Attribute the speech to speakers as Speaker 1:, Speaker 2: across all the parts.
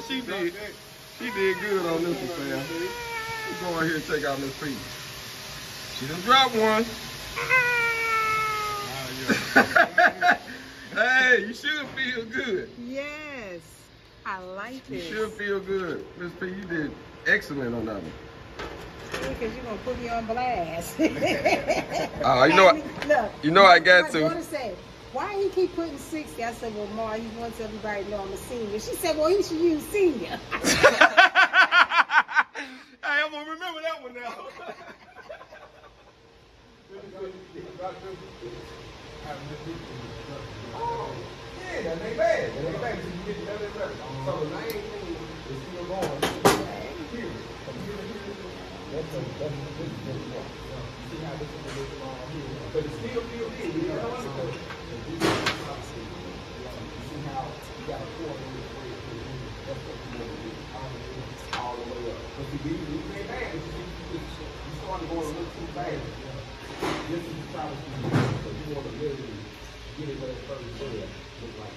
Speaker 1: she did good on this one, fam. Let's go right here and take out this piece. She done dropped one. Hey, you should feel good.
Speaker 2: Yes, I like this.
Speaker 1: You should feel good. Miss P, you did excellent on that one.
Speaker 2: Because you're going to put me on blast.
Speaker 1: Oh, you know what?
Speaker 2: Look,
Speaker 1: you know I got to.
Speaker 2: My daughter said, why he keep putting 60? I said, well, Ma, he wants everybody to know I'm a senior. She said, well, he should use senior.
Speaker 1: Hey, I'm going to remember that one now. Oh, yeah, that ain't bad. That ain't bad. You get better and better. So the main thing is still going. Here. That's a good one. See how this is a little long here. But it still feels good. You know what I'm saying? You see how you got a 4 minute break. That's what you want to do. All the way up. But you ain't bad. You started going a little too fast. This is the challenge for you. So you want to really get it where that first bed look like.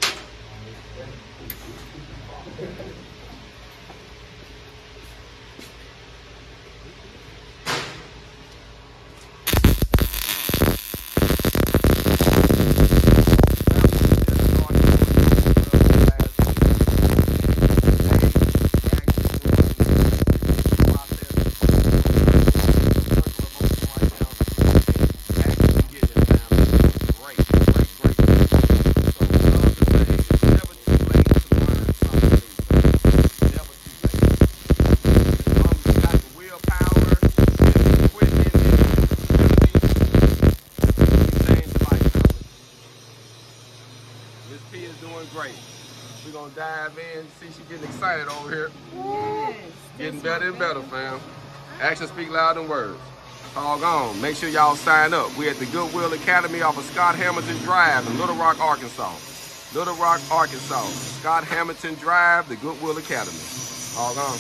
Speaker 1: We're gonna dive in, see she getting excited over here.
Speaker 2: Yes.
Speaker 1: Getting better and better, fam. Actions speak louder than words. All gone. Make sure y'all sign up. We're at the Goodwill Academy off of Scott Hamilton Drive in Little Rock, Arkansas. Little Rock, Arkansas. Scott Hamilton Drive, the Goodwill Academy. All gone.